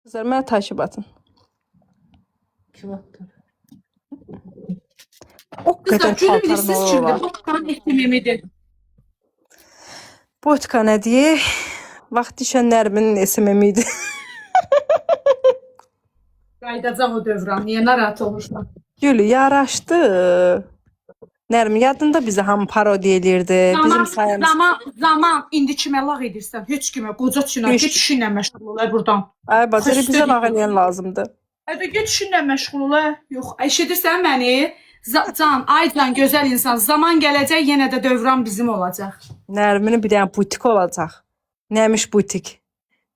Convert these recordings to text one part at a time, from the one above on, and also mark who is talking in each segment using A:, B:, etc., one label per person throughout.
A: Qızlar, mənə takip atın.
B: Kim attı?
A: O qədər
C: Kızlar
A: paltarın
C: gülün siz
A: olur
C: çünkü
A: var.
C: botkan ehtimimidir.
A: Botka nə deyir? Vaxt düşən Nərminin SMM idi.
C: Qaydacaq o dövran. Niye narahat olursan?
A: Gülü yaraşdı. Nərmin yadında bizi hamı parodiya elirdi. Bizim sayımız.
C: Zaman indi kimə lağ edirsən? Heç kimə, qoca çinə,
A: Heç-
C: get işinlə məşğul ol buradan.
A: Ay bacarı
C: Xüsusi
A: bizə
C: bir-
A: lağ eləyən lazımdır.
C: Hadi get işinlə məşğul ol. Yox, eşidirsən məni? Can, Aycan gözəl insan. Zaman gələcək, yenə də dövran bizim olacaq.
A: Nərminin bir dənə butik olacaq. Nəmiş butik.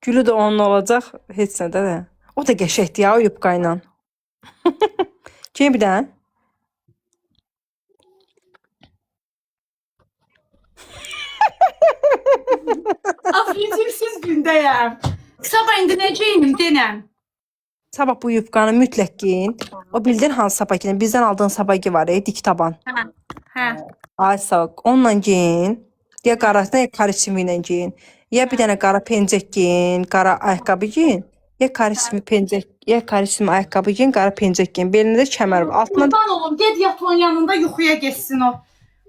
A: Gülü də onun olacaq. Heç nədə də. O da qəşəkdir ya o yubqa ilə. Kim bir dənə?
C: Affedilsiz gündəyəm. Sabah indi necəyim denəm.
A: Sabah bu yubqanı mütləq giyin. O bildin hansı sapakini? Bizdən aldığın sapaki var ya, dik taban.
C: Hə.
A: Ay sağ ol. Onunla giyin. Ya qarasına ya karışımı ilə giyin. Ya bir dənə qara pencək giyin, qara ayaqqabı giyin. Ya karışımı pencək, ya karışımı ayaqqabı giyin, qara pencək giyin. Belində də kəmər var. Altına
C: Qurban olum, get yat onun yanında yuxuya geçsin o.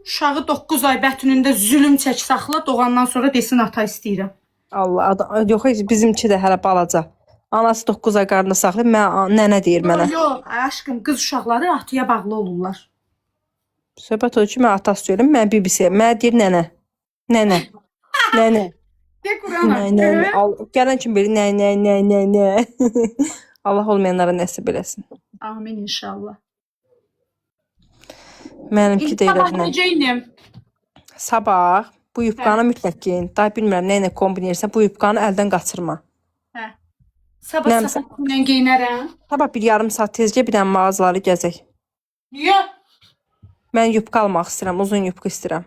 C: Uşağı 9 ay bətünündə zülüm çək saxla, doğandan sonra desin ata istəyirəm.
A: Allah adam yox bizimki də hələ balaca. Anası 9 ay qarnında saxlayıb mən nənə deyir mənə.
C: Yox, aşkım, qız uşaqları ataya bağlı olurlar.
A: Söhbət o ki mən atası söyləm, mən bibisi. Mən deyir nənə. Nənə. Nənə.
C: De Qurana.
A: Nənə. Gələn kimi belə nə. Allah olmayanlara nəsib eləsin.
C: Amin inşallah.
A: Mənimki də
C: Sabah
A: elədir.
C: necəyim?
A: Sabah bu yubqanı mütləq giyin. Daha bilmirəm nə ilə kombinirsən. Bu yubqanı əldən qaçırma.
C: Hə. Sabah
A: Nəmsə?
C: sabahla geyinərəm.
A: Sabah bir yarım saat tezcə bir dənə mağazaları gəzək.
C: Niyə?
A: Mən yubqa almaq istəyirəm, uzun yubqa istəyirəm.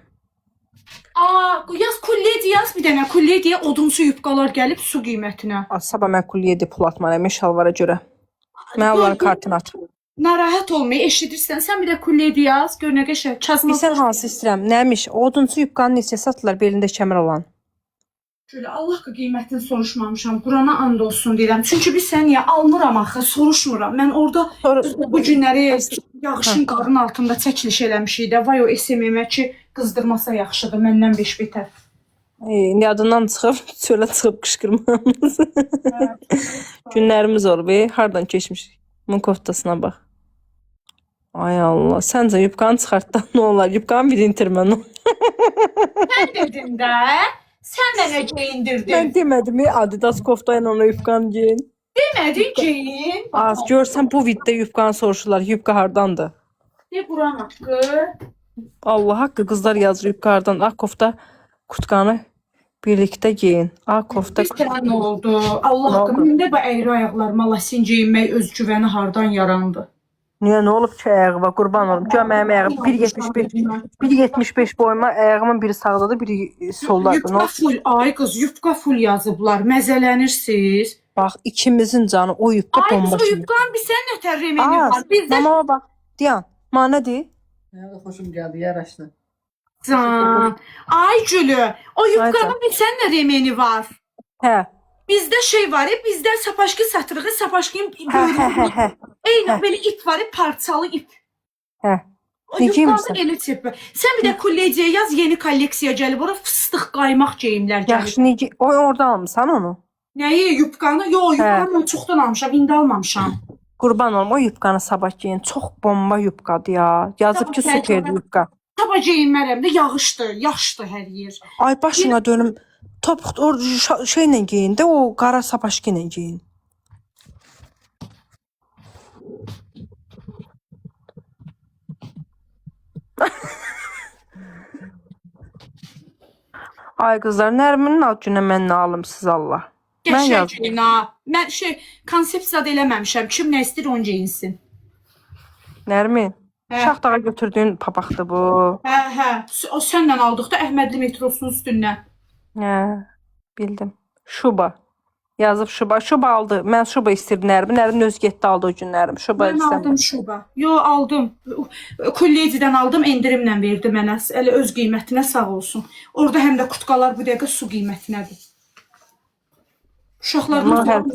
C: Yaz kulliyyə yaz bir dənə. Kulliyyə odunsu yubqalar gəlib su qiymətinə.
A: Sabah mən kulliyə pul atmalıyam şalvara görə. Mən onların kartını at.
C: Narahat olmayı eşidirsən. Sən bir də kulliyyə yaz. Gör nə qəşəng. Çazma.
A: Bilsən hansı istəyirəm? Nəmiş? Odunçu yubqanın neçə satırlar belində kəmər olan?
C: Şöyle Allah qiymətini soruşmamışam. Qurana and olsun deyirəm. Çünki biz sən niyə almıram axı, soruşmuram. Mən orada
A: Sonra
C: bu günləri yağışın qarın altında çəkiliş eləmişik də. Vay o SMM ki qızdırmasa yaxşıdır. Məndən 5 betər.
A: yadından çıxıb, çölə çıxıb qışqırmamız. Günlərimiz olub. Hardan keçmişik? Bunun koftasına bax. Ay Allah. Səncə yubqanı çıxartdan nə olar? Yubqanı bir intirmən.
C: Sən dedin də. Sən mənə geyindirdin.
A: Mən demədim, Adidas kofta ilə ona yubqanı giyin.
C: Demədin geyin.
A: Az görsən bu videoda yubqanı soruşurlar. Yubqa hardandır?
C: De Quran haqqı.
A: Allah haqqı qızlar yazır yubqa hardan. Ağ kofta kurtkanı birlikdə giyin. Ağ kofta.
C: Bir sənə nə oldu? Allah haqqı. Məndə bu əyri ayaqlarıma lasin geyinmək öz güvəni hardan yarandı?
A: Niyə nə olub ki ayağı var? Qurban olum. Göməyim ayağı 1.75 boyuma ayağımın biri sağdadır, biri soldadır.
C: Yufka full, ay qız, yufka full yazıblar. Məzələnirsiniz.
A: Bax ikimizin canı o yubqa
C: Ay
A: bomba
C: qız, o
A: kimi.
C: yufqanın bir sən nətər remeni var. Bizdə
A: Mama bax. Diyan. Mənə deyir.
B: Mənə də xoşum gəldi, yaraşdı.
C: can. Ay gülü, o yufqanın bir sən nə remeni var.
A: Hə.
C: Bizdə şey var, bizdə sapaşki satırığı, sapaşkin
A: Hə.
C: eyni belə ip var, parçalı ip.
A: Hə.
C: O
A: Ne giymisən?
C: yufqanı elə çəpə. Sən bir də kollegiya yaz, yeni kolleksiya gəlib. Ora fıstıq qaymaq geyimlər gəlib.
A: Yaxşı necə? O orada almısan onu?
C: Nəyi? Yufqanı? Yox, yufqanı mən çoxdan almışam, indi almamışam.
A: Qurban olum o yubqanı sabah giyin. Çox bomba yubqadır ya. Yazıb ki
C: Tamam,
A: super
C: təcrübə.
A: yubqa.
C: Taba geyinmərəm də yağışdı, yaşdı hər yer.
A: Ay başına dönüm. Top şeylə giyin də o qara sapaşki ilə giyin. Ay qızlar, Nərminin ad günə mən nə alım siz Allah. Mən yazdım.
C: Qəşəng ha. Mən konsept zad eləməmişəm. Kim nə istəyir onu geyinsin.
A: Nərmin,
C: Hə.
A: Şaxdağa götürdüyün papaqdır bu.
C: Hə. O sənlə aldıqda Əhmədli metrosunun üstündən.
A: Hə, bildim. Şuba. Yazıb şuba. Şuba aldı. Mən şuba istirdim Nərmin. Nərmin öz getdi aldı o günlərim. Şuba
C: Mən aldım
A: istəmirəm.
C: şuba. Yo, aldım. Kollecidən aldım, endirimlə verdi mənə. Elə öz qiymətinə sağ olsun. Orada həm də kutqalar bu dəqiqə su qiymətinədir. Uşaqlardan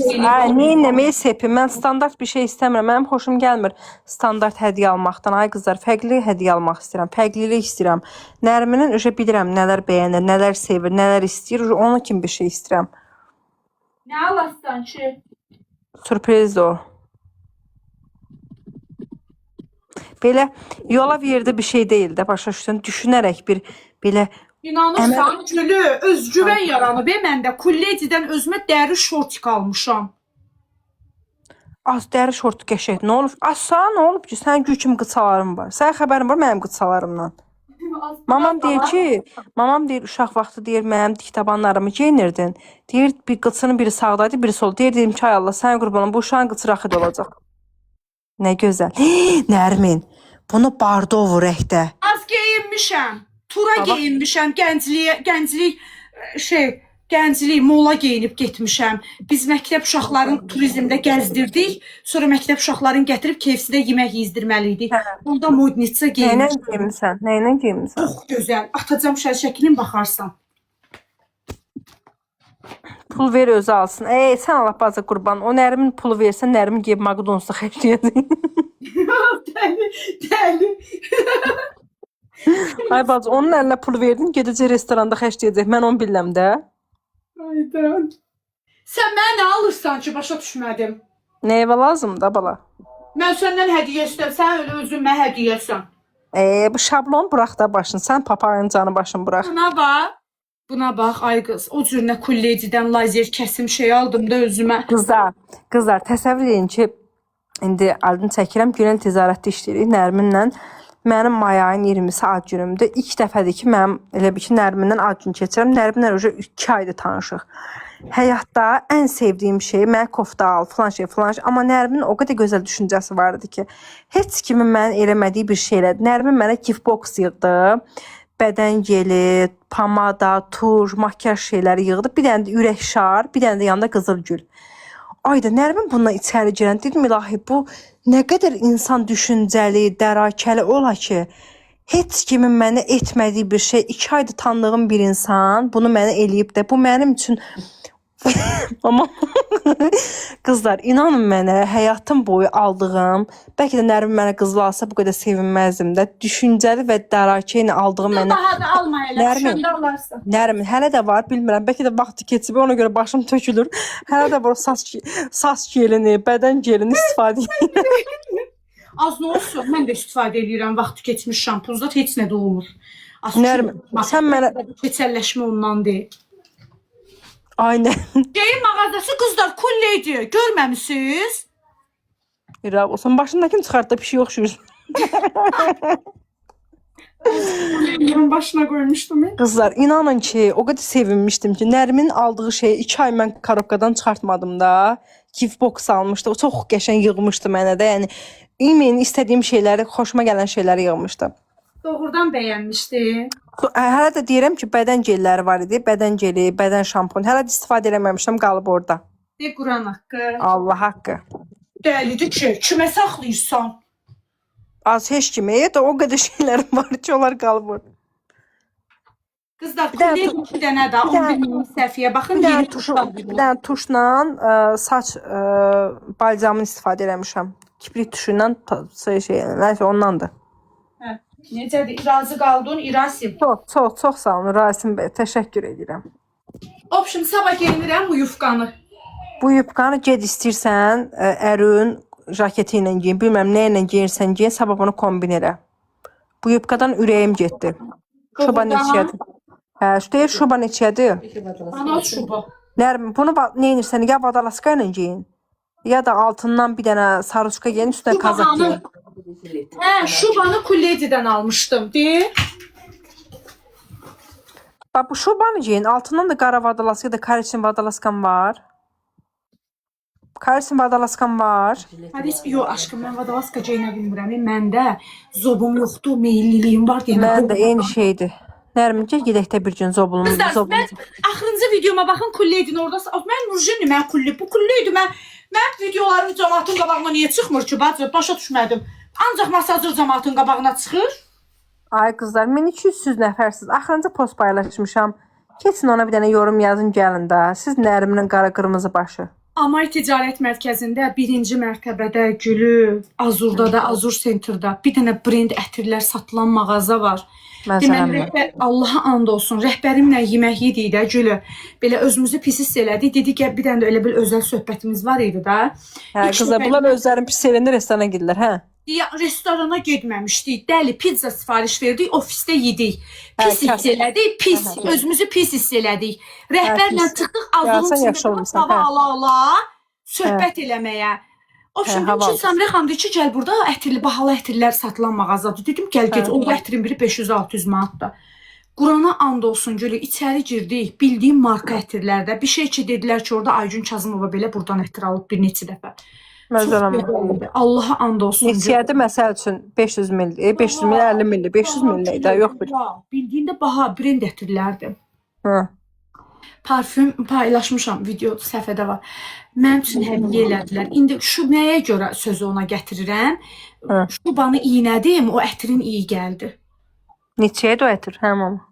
A: Neynəməyi sepim? Mən standart bir şey istəmirəm. Mənim xoşum gəlmir standart hədiyyə almaqdan. Ay qızlar, fərqli hədiyyə almaq istəyirəm. Fərqlilik istəyirəm. Nərminin bilirəm nələr bəyənir, nələr sevir, nələr istəyir. Onun kimi bir şey istəyirəm.
C: Nə alassan ki?
A: Sürpriz o. Belə yola verdi bir şey deyil də, başa düşdün? Düşünərək bir belə
C: İnanırsan Gülü, özgüvən yaranıb. Mən də Kulledidən özümə dəri şortik almışam.
A: az dəri şortu qəşəng. Nə olub? Sana nə olub ki? Sənin gül kimi qıçaların var. Sənin xəbərin var mənim qıçalarımdan. Mamam deyir uşaq vaxtı deyir mənim diktabanlarımı geyinirdin. Deyir bir qıçının biri sağdaydı, biri solda. Deyir dedim ki ay Allah sən qurbanım bu uşağın qıçı raxid olacaq. Nə gözəl. Nərmin, bunu Bardovu rəhdə.
C: Az geyinmişəm. Tura geyinmişəm. Gənclik mola geyinib getmişəm. Biz məktəb uşaqların turizmdə gəzdirdik. Sonra məktəb uşaqlarını gətirib KFC-də yemək yezdirməliydik. Onda modnitsa geyinmişəm.
A: Nəylə geyinmisən?
C: Çox gözəl. Atacam şəkilin baxarsan.
A: Pul ver özü alsın. Sən Allah bazı qurban. O Nərmin pulu versən Nərmin geyib McDonald's-da xərcləyəcək.
C: Dəli.
A: Ay bacı, onun əlinə pul verdin, gedəcək restoranda xərcləyəcək. Mən onu biləm də.
C: Aydan. Sən mənə nə alırsan ki, başa düşmədim.
A: Neyvə lazım da bala?
C: Mən səndən hədiyyə istəyirəm, sən öyle özün mənə hədiyyəsən.
A: Bu şablon burax da başın. Sən papağın canı başın burax.
C: Buna bax, ay qız. O cürünə Kulledidən lazer kəsim şey aldım da özümə.
A: Qızlar, təsəvvür edin ki, indi adını çəkirəm, Günel ticarətdə işləyirik Nərminlə. Mənim may ayın 20-si ad günümdür. İlk dəfədir ki, mənim elə bir ki, Nərmindən ad gün keçirəm. Nərminlə öncə 2 aydır tanışıq. Həyatda ən sevdiyim şey mənə kofta al, filan şey. Amma Nərminin o qədər gözəl düşüncəsi vardı ki, heç kimin mənə eləmədiyi bir şey elədi. Nərmin mənə gift box yığdı. Bədən geli, pamada, tuj, makyaj şeyləri yığdı. Bir dənə də ürək şar, bir dənə də yanında qızıl gül. Ayda Nərmin bununla içəri girən dedim ilahi bu nə qədər insan düşüncəli, dərakəli ola ki, heç kimin mənə etmədiyi bir şey, 2 ayda tanıdığım bir insan bunu mənə eləyib də bu mənim üçün ama qızlar inanın mənə həyatım boyu aldığım, bəlkə də Nərmin mənə qızıl alsa bu qədər sevinməzdim də, düşüncəli və dərakə ilə aldığım mənə.
C: Daha da alma elə, düşəndə alarsan.
A: Nərmin, hələ də var, bilmirəm, bəlkə də vaxtı keçib, ona görə başım tökülür. Hələ də var saç gelini, bədən gelini istifadə edirəm.
C: Az nə olsun, mən də istifadə edirəm, vaxtı keçmiş şampunuzda heç nə də olmur.
A: Nərmin, sən mənə...
C: Keçəlləşmə ondan deyil.
A: Aynen.
C: Geyim mağazası qızlar Kulledi, görməmisiniz?
A: İraq olsun, başındakini çıxart da bir şey yoxşuyuz.
C: Başına koymuştum.
A: Qızlar, inanın ki, o qədər sevinmişdim ki, Nərmin aldığı şeyi 2 ay mən korobkadan çıxartmadım da. Gift box almışdı, o çox qəşəng yığmışdı mənə də, yəni imin istədiyim şeyləri, xoşuma gələn şeyləri yığmışdı.
C: Doğrudan bəyənmişdi.
A: Hələ də deyirəm ki, bədən gelləri var idi, bədən geli, bədən şampun. Hələ də istifadə eləməmişəm, qalıb orada.
C: De Quran haqqı.
A: Allah haqqı.
C: Dəlidir ki, kimə saxlayırsan?
A: Az heç kimi, o qədər şeylərim var ki, onlar qalıb orada.
C: Qızlar, Kulledi 2 dənə də, 11 səhvəyə baxın.
A: Bir dənə tuşla saç balzamını istifadə eləmişəm. Kibrit tuşu ilə nəysə ondandır.
C: Necədir? Razı qaldın İrasim?
A: Çox sağ olun Rasim bəy, təşəkkür edirəm.
C: Option, sabah geyinirəm bu yufqanı.
A: Bu yufqanı ged istəyirsən, ərin jaketi ilə giyin, bilməm nə ilə giyirsən giyin, sabah bunu kombin elə. Bu yufqadan ürəyim getdi. Şuba neçədir? Hə, deyir şuba neçədir?
C: Ana şuba.
A: Nərmin, bunu nə edirsən, ya vadalaska ilə giyin, ya da altından bir dənə sarıçka giyin, üstünə kazak giyin.
C: Hə, şubanı Kulledidən almışdım, deyir.
A: Bax, bu şubanı giyin, altından da qara vadalaska da karisin vadalaskam var. Karisin vadalaskam var.
C: Yox, aşkım, mən vadalaska geyinə bilmirəm. Məndə zobum yoxdur, meyilliliyim var.
A: Mən də eyni şeydir. Nərmin, gedək də bir gün zobulum.
C: Qızlar, mən axırıncı videoma baxın Kulledin orada. Mən Nurjeni, mən Kulledi, bu Kulledi, mən videolarım cəmaatın qabağına niyə çıxmır ki, bacı, başa düşmədim. Ancaq masajır cəmaatın qabağına çıxır.
A: Ay qızlar, 1200 nəfərsiz. Axırıncı post paylaşmışam. Keçin ona bir dənə yorum yazın gəlin də. Siz Nərimin qara qırmızı başı.
C: Amay Ticarət Mərkəzində birinci mərtəbədə Gülü, Azurda da, Azur Center'da bir dənə brend ətirlər satılan mağaza var. Deməli,
A: Məsələn.
C: Allaha and olsun, rəhbərimlə yemək yedik də Gülü. Belə özümüzü pis hiss elədik. Dedik ki, bir dənə də elə bir özəl söhbətimiz var idi də.
A: Hə, qızlar, bunlar özlərini pis eləyəndə restorana gedirlər, hə?
C: Ya, restorana getməmişdik. Dəli pizza sifariş verdik, ofisdə yedik. Pis
A: Hə,
C: hiss elədik, pis, özümüzü pis hiss elədik. Rəhbərlə
A: pis.
C: çıxdıq
A: Gəlsən
C: Azurun
A: yaxşı
C: içində
A: olmusan,
C: hava
A: hə.
C: ala-ala söhbət eləməyə. O şimdi
A: hava
C: ki, Samir xanım deyir ki, gəl burada ətirli, bahalı ətirlər satılan mağazadır. Dedim, gəl get, o ətirin biri 500-600 manatdır. Qurana and olsun Gülü, içəri girdik, bildiyim marka ətirlərdə. Bir şey ki, dedilər ki, orada Aygün Kazımova belə buradan ətir alıb bir neçə dəfə.
A: Məsələn.
C: Allaha and olsun.
A: Neçəyədir məsəl üçün 500 mil, 500 mil, 50 milli, 500 milli də yox bir.
C: Bildiyində baha brend ətirlərdir.
A: Hə.
C: Parfüm paylaşmışam, video səhifədə var. Mənim üçün hədiyyə elədilər. İndi şu nəyə görə sözü ona gətirirəm?
A: Hə.
C: Şubanı iynədim, o ətirin iyi gəldi.
A: Neçəyə də ətir, hə mama?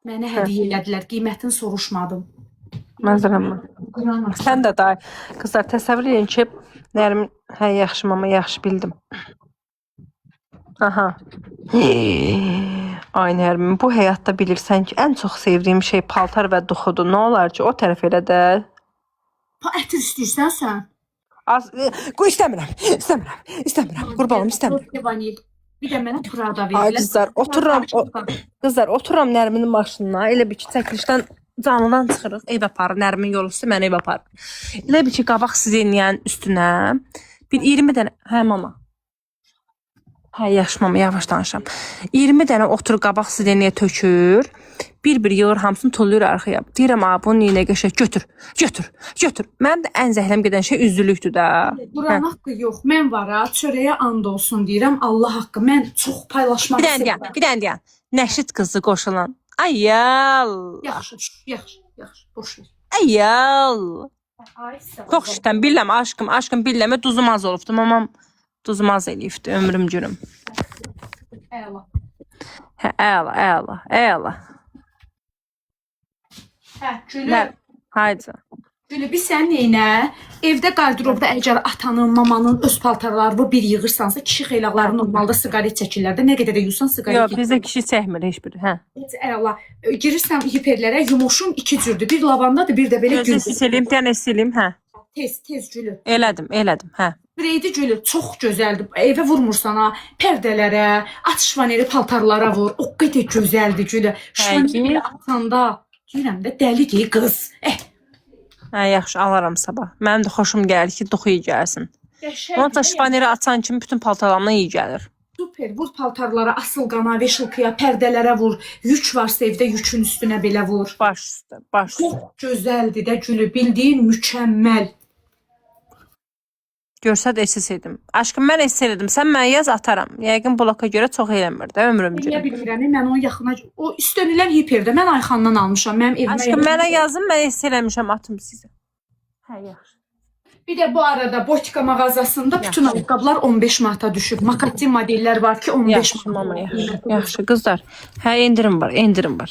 C: Mənə hədiyyə elədilər, qiymətini soruşmadım.
A: Məsələn. Sən də day. Qızlar, təsəvvür edin ki, Nərimin, hə, yaxşı mama, yaxşı bildim. Aha. Ay Nərimin, bu həyatda bilirsən ki, ən çox sevdiyim şey paltar və duxudur. Nə olar ki, o tərəf elə də.
C: Ətir istəyirsən sən?
A: Qoy, istəmirəm. Qurbanım, istəmirəm.
C: Vanil. Bir də mənə Prada
A: Ay
C: verdilər.
A: qızlar, otururam Nəriminin maşınına. Elə bir ki, çəkilişdən canlıdan çıxırıq. Ev aparır, Nərimin yol üstü, məni ev aparır. Elə bir ki, qabaq sizinləyən üstünə bir 20 dənə, hə mama. Hə, yaxşı mama, yavaş danışam. 20 dənə otur qabaq sizinliyə tökür. Bir yığır hamısını tulluyur arxaya. Deyirəm, bunun iynə qəşək götür. Mənim də ən zəhləm gedən şey üzlülükdür də.
C: Buranın haqqı yox. Mən var ha, çörəyə and olsun deyirəm. Allah haqqı. Mən çox paylaşmaq
A: Bir dənə deyən. Nəşid qızı qoşulan. Ayal.
C: Yaxşı. Boş ver.
A: Ayal.
C: Ay, sağ ol.
A: Çox şişdən billəm, aşkım billəmə duzum az olubdu. Mamam duzum az eləyibdi ömrüm günüm.
C: Əla.
A: Hə, əla.
C: Hə, Gülü.
A: Haydi.
C: Gülü, bir sən neynə? Evdə qardirobda əgər atanın, mamanın öz paltarlarını bir yığırsansa, kişi xeylaqları normalda siqaret çəkirlər də. Nə qədər də yuyursan siqaret
A: Yox, bizdə kişi çəkmir heç biri, hə.
C: Əla. Girirsən hiperlərə, yumuşun iki cürdür. Bir lavandadır, bir də belə
A: Gözü sileyim, deyən sileyim, hə.
C: Tez Gülü.
A: Elədim, hə.
C: Spreydi Gülü, çox gözəldir. Evə vurmursan ha, pərdələrə, atış vanili paltarlara vur. O qədər gözəldir Gülü. Şvanili atanda, deyirəm də dəlidir qız.
A: Hə, yaxşı, alaram sabah. Mənim də xoşum gəlir ki, duxu iyi gəlsin. Onca şifaneri açan kimi bütün paltarlarımdan iyi gəlir.
C: Super, vur paltarlara, asıl qana, veşilkıya, pərdələrə vur. Yük varsa evdə yükün üstünə belə vur.
A: Baş üstə.
C: Çox gözəldir də Gülü, bildiyin mükəmməl.
A: Görsəd SS edim. Aşkım, mən SS edim. Sən mənə yaz, ataram. Yəqin bloka görə çox eləmir də ömrüm
C: Niyə
A: günüm.
C: bilmirəm, mən onun yaxına... O istönilən hiperdə, mən Ayxandan almışam. Mənim evimə...
A: Aşkım, mənə yazın, mən SS eləmişəm, atım sizə. Hə, yaxşı.
C: Bir də bu arada Botika mağazasında bütün ayaqqabılar 15 manata düşüb. Makati modellər var ki 15
A: Yaxşı, mama, yaxşı. Yaxşı, qızlar. Hə, indirim var.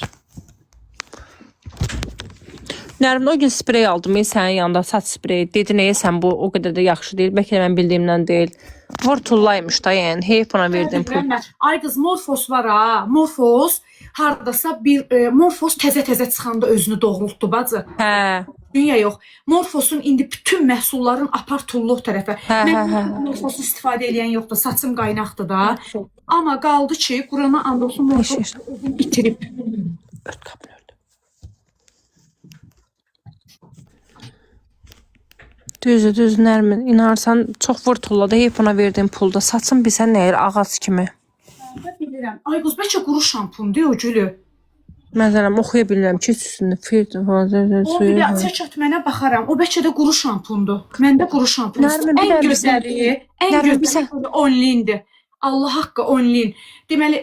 A: Nərimin, o gün sprey aldım, sənin yanında saç spreyi. Dedi, nəyə sən bu o qədər də yaxşı deyil. Bəlkə də mən bildiyimdən deyil. Vortullaymış da, yəni. Heyf buna verdim pul.
C: Ay qız, Morfos var ha. Morfos hardasa bir Morfos təzə çıxanda özünü doğrultdu bacı.
A: Hə.
C: Dünya yox. Morfosun indi bütün məhsulların apar tulluq tərəfə. Mən Morfosu istifadə edən yoxdur. Saçım qaynaqdır da. Amma qaldı ki, Qurana and olsun Morfos itirib.
A: Ört qapını ört. Düzdür, Nərmin. İnarsan, çox vurtulladı. Heyf buna verdiğim pulda. Saçım bilsən nəyir, ağac kimi.
C: Bilirəm. Ay qız, bəlkə quru şampundur o Gülü.
A: Məsələn, oxuya bilmirəm ki, üstündə filtr falan.
C: O bir çək mənə baxaram. O bəlkə də quru şampundur. Məndə quru şampun. Ən gözəli onlindir. Allah haqqı onlin. Deməli,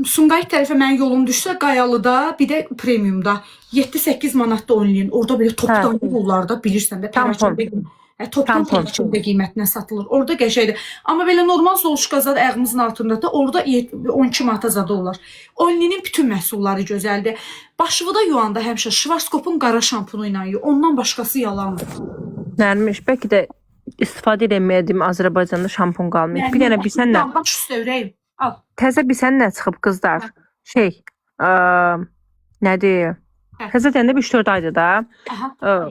C: Sumqayıt tərəfə mənim yolum düşsə Qayalıda, bir də premiumda 7-8 manatda onlin. Orada belə topdan pullarda bilirsən də.
A: Tampon.
C: Topdan
A: Şampun.
C: içində qiymətinə satılır. Orada qəşəngdir. Amma belə normal soluşka zad ayağımızın altında da orada 12 manata zad olar. Onlinin bütün məhsulları gözəldir. Başıvıda yuyanda həmişə Schwarzkopfun qara şampunu ilə yuy. Ondan başqası yalandır.
A: Nərmiş, bəlkə də istifadə edəməyədim Azərbaycanda şampun qalmayıb. Bir dənə bilsən nə?
C: Baş üstə ürəyim. Al.
A: Təzə bilsən nə çıxıb qızlar? Şey, nədir? Təzə deyəndə 3-4 aydır da.
C: Aha.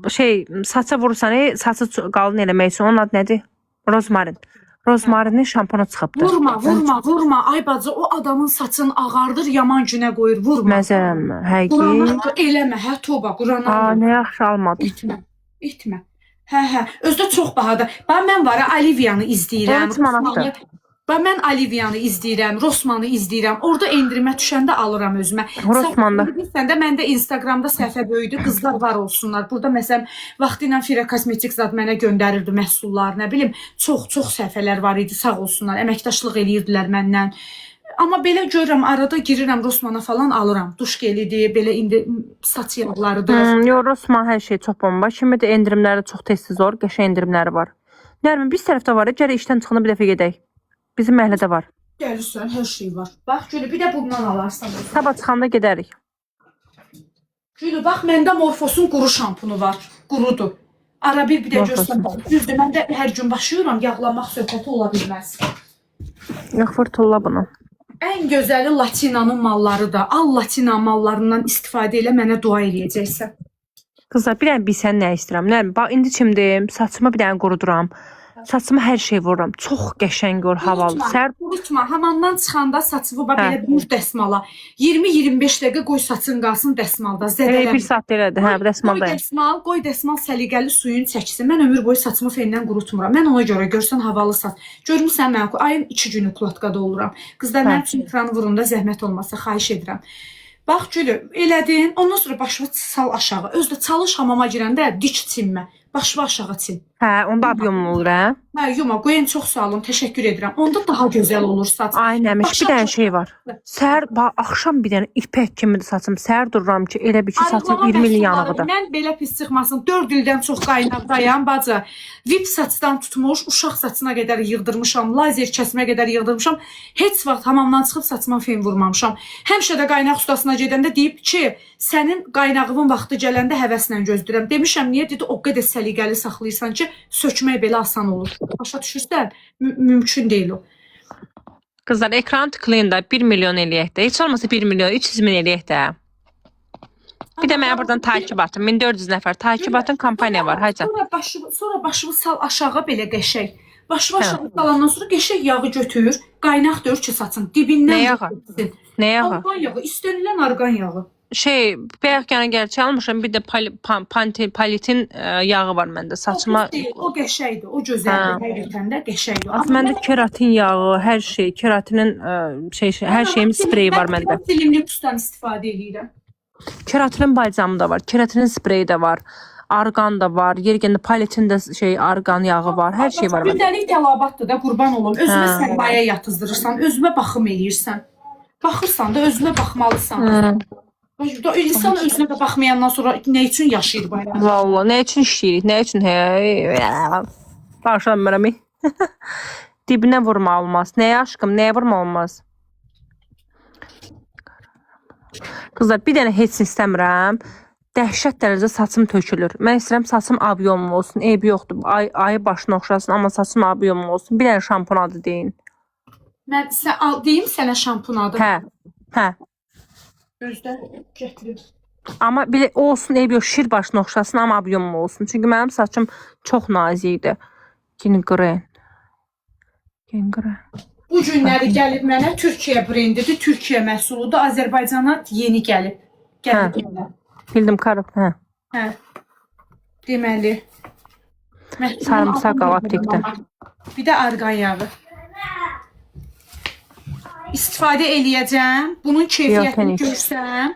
A: Şey, saça vurursan, saçı qalın eləmək üçün onun adı nədir? Rozmarin. Rozmarinin şampunu çıxıbdır.
C: Vurma. Ay bacı, o adamın saçını ağardır, yaman günə qoyur. Vurma.
A: Məsələn, həqiqi.
C: Qurana eləmə, hə toba, qurana.
A: Nə yaxşı almadım.
C: İtmə. Hə. Özdə çox bahadır. Bax mən var, Oliviyanı izləyirəm.
A: 12 manatdır.
C: Bax mən Oliviyanı izləyirəm, Rosmanı izləyirəm. Orada endirimə düşəndə alıram özümə.
A: Rosmanda.
C: Bilirsən də məndə Instagramda səhifə böyüdü. Qızlar var olsunlar. Burada məsələn vaxtı ilə Fira Kosmetik zad mənə göndərirdi məhsullar, nə bilim, çox səhifələr var idi, sağ olsunlar. Əməkdaşlıq eləyirdilər məndən. Amma belə görürəm, arada girirəm Rosmana falan alıram. Duş gelidir, belə indi saç yağlarıdır.
A: Yo, Rosman hər şey çox bomba. Şimdi də endirimləri çox tez-tez olur, qəşəng endirimləri var. Nərmin, biz tərəfdə var, gərək işdən çıxanda bir dəfə gedək. Bizim məhəllədə var.
C: Gəlirsən, hər şey var. Bax Gülü, bir də bundan alarsan.
A: Sabah çıxanda gedərik.
C: Gülü, bax məndə Morfosun quru şampunu var. Qurudur. Ara bir də görsən. Düzdür, mən də hər gün başlayıram, yağlamaq söhbəti ola bilməz.
A: Fırtılla bunu.
C: Ən gözəli Latinanın malları da. Al Latina mallarından istifadə elə, mənə dua eləyəcəksən.
A: Qızlar, bir dənə bilsən nə istəyirəm. Nərmin, bax indi çimdim, saçımı bir dənə quruduram. Saçıma hər şey vururam. Çox qəşəng olur, havalı.
C: Unutma, hamamdan çıxanda saçını belə bir dəsmala. 20-25 dəqiqə qoy saçın qalsın dəsmalda. Zədələmə.
A: Bir saat elədi, hə, dəsmaldayım.
C: Qoy dəsmal səliqəli suyun çəksin. Mən ömür boyu saçımı fendən qurutmuram. Mən ona görə görsən havalı saç. Görmüsən mən ayın 2 günü kulatkada oluram. Qızlar mənim üçün ekranı vurunda zəhmət olmasa xahiş edirəm. Bax Gülü, elədin. Ondan sonra başını sal aşağı. Özdə çalış hamama girəndə dik çinmə. Başını aşağı çin.
A: Hə, onda abiyomlu olur, hə?
C: Hə, yuma, qoyun çox sağ olun, təşəkkür edirəm. Onda daha gözəl olur saç.
A: Ay nəmiş, bir dənə şey var. Səhər, axşam bir dənə ipək kimidir saçım. Səhər dururam ki, elə bir ki, saçım 20 il yanıqıdır.
C: Mən belə pis çıxmasın, 4 ildən çox qaynaqdayam, bacı. Vip saçdan tutmuş, uşaq saçına qədər yığdırmışam, lazer kəsmə qədər yığdırmışam. Heç vaxt hamamdan çıxıb saçıma fen vurmamışam. Həmişə də qaynaq ustasına gedəndə deyib ki, sənin qaynağının vaxtı gələndə həvəslə gözləyirəm. Demişəm, niyə? Dedi, o qədər səliqəli saxlayırsan ki, sökmək belə asan olur. Başa düşürsən? Mümkün deyil o.
A: Qızlar, ekran tıklayın da 1 milyon eləyək də. Heç olmasa 1 milyon, 300 min eləyək də. Bir də mənə buradan takip atın. 1400 nəfər takip atın, kampaniya var. Hayca.
C: Sonra başını sal aşağı belə qəşəng. Başını aşağı salandan sonra qəşəng yağı götür. Qaynaq dör ki saçın dibindən.
A: Nə yağı? Nə yağı?
C: Argan yağı, istənilən argan yağı.
A: Şey, bayaq yana gəlçə almışam, bir də palitin yağı var məndə saçıma.
C: O qəşəngdir, o gözəldir, həqiqətən də qəşəngdir.
A: Məndə keratin yağı, hər şey, keratinin hər şeyin spreyi var məndə.
C: Limlikusdan istifadə edirəm.
A: Keratinin balzamı da var, keratinin spreyi də var. Argan da var, yergəndə palitin də argan yağı var, hər şey var məndə.
C: Gündəlik tələbatdır da, qurban olum. Özünə sərmayə yatızdırırsan, özünə baxım eləyirsən. Baxırsan da özünə baxmalısan. İnsan özünə də baxmayandan sonra nə üçün yaşayır bayram?
A: Vallahi, nə üçün işləyirik, nə üçün Bağışlanmıram. Dibinə vurma olmaz. Nəyə aşkım, nəyə vurma olmaz? Qızlar, bir dənə heç istəmirəm. Dəhşət dərəcə saçım tökülür. Mən istəyirəm saçım abiyomlu olsun, eybi yoxdur. Ayı başına oxşasın, amma saçım abiyomlu olsun. Bir dənə şampun adı deyin.
C: Mən deyim sənə şampun adı.
A: Hə.
C: Gözdə gətirim.
A: Amma belə olsun, eybi yox, şir başına oxşasın, amma abiyomlu olsun. Çünki mənim saçım çox nazikdir. Gingren.
C: Bu günləri gəlib mənə Türkiyə brendidir, Türkiyə məhsuludur. Azərbaycana yeni gəlib.
A: Bildim, karıb, hə.
C: Hə. Deməli.
A: Sarımsaq al aptekdə.
C: Bir də argan yağı. İstifadə eləyəcəm. Bunun keyfiyyətini görsəm,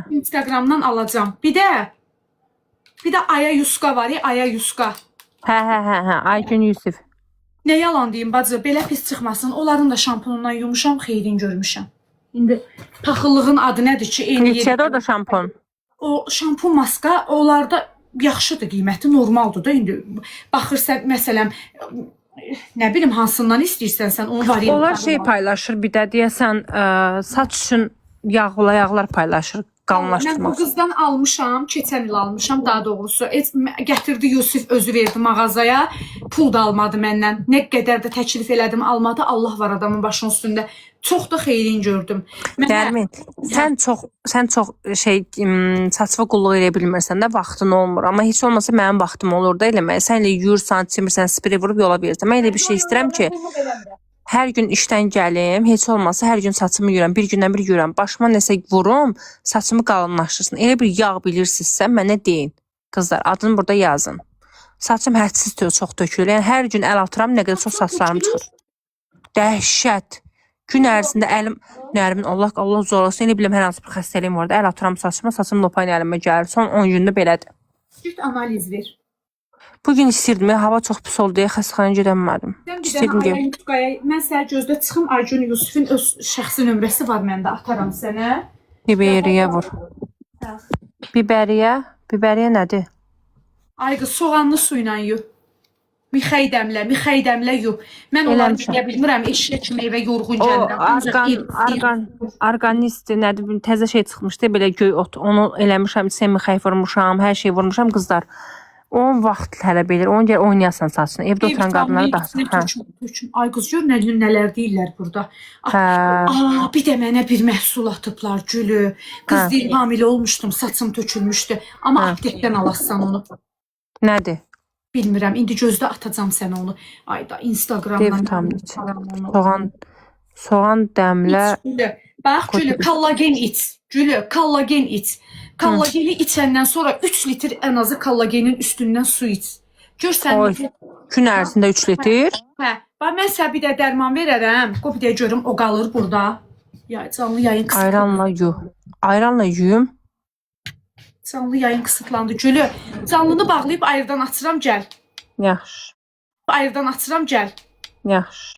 C: Instagramdan alacağım. Bir də Aya Yuska var ya, Aya Yuska.
A: Hə, Aygün Yusuf.
C: Nə yalan deyim bacı, belə pis çıxmasın. Onların da şampunundan yumuşam, xeyrin görmüşəm. İndi paxıllığın adı nədir ki?
A: Neçədir o da şampun?
C: O şampun maska, onlarda yaxşıdır, qiyməti normaldır da indi. Baxırsan məsələn nə bilim hansından istəyirsən sən onun variantı.
A: Onlar şey paylaşır bir də deyəsən saç üçün yağlar paylaşır
C: Mən bu
A: qalınlaşdırmaq.
C: qızdan almışam, keçən il almışam daha doğrusu. Gətirdi Yusif özü verdi mağazaya. Pul da almadı məndən. Nə qədər də təklif elədim, almadı. Allah var adamın başının üstündə. Çox da xeyrin gördüm.
A: Nərmin, sən çox şey saçma qulluq edə bilmirsən də, vaxtın olmur. Amma heç olmasa mənim vaxtım olur da eləməyə. Sən elə yuyursan, çimirsən, sprey vurub yola verirsən. Mən elə bir şey istəyirəm ki, hər gün işdən gəlim, heç olmasa hər gün saçımı yuyuram, bir gündən bir yuyuram. Başıma nəsə vurum, saçımı qalınlaşdırsın. Elə bir yağ bilirsinizsə mənə deyin. Qızlar, adını burada yazın. Saçım hədsiz çox tökülür. Yəni hər gün əl atıram, nə qədər çox saçlarım çıxır. Dəhşət. Gün ərzində əlim, Nərmin, Allah zorlasın. Elə biləm hər hansı bir xəstəliyim var da, əl atıram saçıma, saçım lopayla əlimə gəlir. Son 10 gündə belədir.
C: Cilt analiz ver.
A: Bugün istirdim, hava çox pis oldu deyə xəstəxanaya gedəmədim.
C: Sən bir dənə Ayın Tuqaya, mən sənə gözdə çıxım, Aycun Yusufun öz şəxsi nömrəsi var məndə, ataram sənə.
A: Biberiyə vur. Biberiyə nədir?
C: Ay qız, soğanlı su ilə yu. Mixəydəmlə yu. Mən onları deyə bilmirəm, eşək meyvə yorğun gəlirəm.
A: Orqanist nədir, təzə şey çıxmışdı, belə göy ot. Onu eləmişəm, semixəy vurmuşam, hər şey vurmuşam qızlar. Onun vaxt tələb edir, onu gəl oynayasan saçını. Evdə oturan qadınlara da.
C: Ay qız, gör nələr deyirlər burada. Bir də mənə bir məhsul atıblar, gülü. Qız deyil, hamilə olmuşdum, saçım tökülmüşdü. Amma aptekdən alassan onu.
A: Nədir?
C: Bilmirəm, indi gözdə atacam sənə onu. Ayda, Instagramdan.
A: Soğan dəmlə.
C: Bax, gülü, kollagen iç. Gülü, kollagen iç. Kollageni içəndən sonra 3 litr ən azı kollagenin üstündən su iç. Görsən.
A: Gün ərzində 3 litr?
C: Hə, bax, mən sənə bir də dərman verərəm. Qoy bir də görüm, o qalır burada. Canlı yayın
A: kısıtlandı. Ayranla yuyum.
C: Canlı yayın kısıtlandı. Gülü, canlını bağlayıb ayırdan açıram, gəl.
A: Yaxşı.
C: Ayırdan açıram, gəl.
A: Yaxşı.